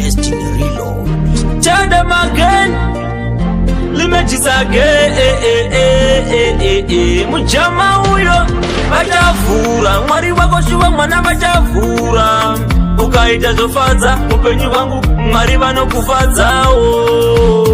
Justin Rilo Chadam again limejisage mujama huyo bachavura mwari wako shuwa mwana bachavura ukaita zofadza upenyu wangu mwari vanokufadzao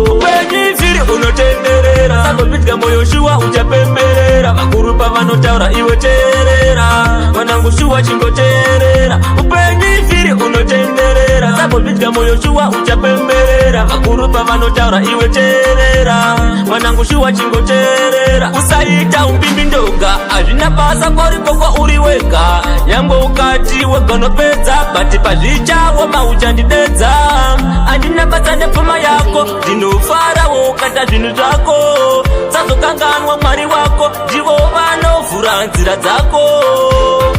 upenyu ifiri unotenderera sakopitika moyo shuwa uchapemberera vakuru pavanotaura iwe terera vanangu shuwa chingoterera upenyu ifiri unotenderera sakopitika moyo shuwa uchapemberera vakuru pavanotaura iwe terera vanangu shuwa chingoterera usaita umbimbi ndoga azvina basa kwarikoko uri wega yango ukati weganopedza bati pazvichawo mauchandidedza andina basa nepfuma yako ndinofarawo kata zvinhu zvako sazokanganwa mwari wako ndivo vanovhura nzira dzako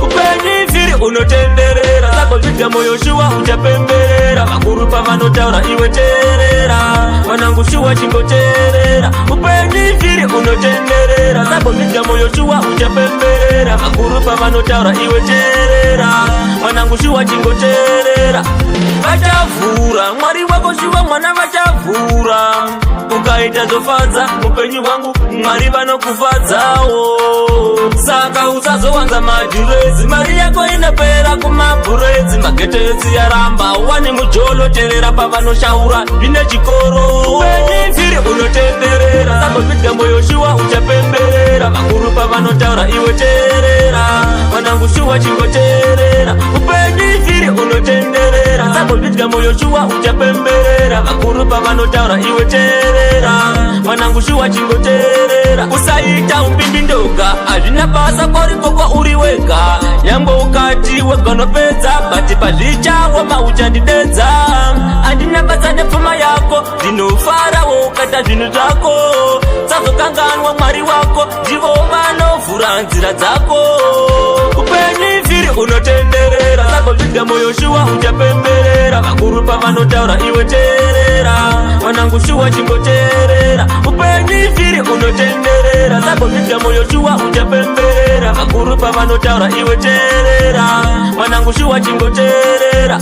upenyu ifiri unotenderera sakozvidya moyo shuwa uchapemberera vakuru pavanotaura iwe terera vanangu shuwa chingoterera upenyu ifiri unotenderera sakozvidya moyo shuwa uchapemberera vakuru pavanotaura iwe terera vanangu shuwa chingoterera vachavhura mwari wako shuwa mwana vachavhura ukaita zofadza upenyu hwangu mwari vanokufadzawo saka usazowanza madhurezi mari yako inopera kumabhuredzi magetedzi yaramba wani mujolo terera pavanoshaura zvine chikoro upenyu ifiri unotenderera sakozvidya moyo shuwa uchapemberera vakuru pavanotaura iwe terera vanangu shuwa chingoterera upenyu ifiri unotenderera sakozvidya moyo shuwa uchapemberera vakuru pavanotaura iwe terera vanangu shuwa chingoterera usaita umbimbi ndoga azvina basa kwarikoko uri wega yango ukati weganopedza bati pazvichawo mauchandidedza andina basa nepfuma yako ndinofarawo kata zvinhu zvako sazokanganwa mwari wako ndivo vanovhura nzira dzako upenyu ifiri unotenderera sakozvidya moyo shuwa uchapemberera vakuru pavanotaura iwe terera vanangu shuwa chingoterera upenyu ifiri unotenderera sakozvidya moyo shuwa uchapemberera vakuru pavanotaura iwe terera vanangu shuwa chingoterera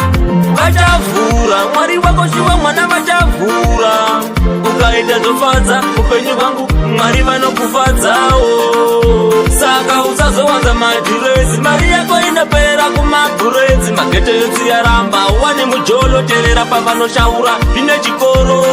vachavhura mwari wako shuwa mwana vachavhura ukaita zofadza upenyu hwangu mwari vanokufadzawo saka usazowanza madhurezi mari yako inopera kumabhuredzi magetedzi yaramba wani mujolo terera pavanoshaura zvine chikoro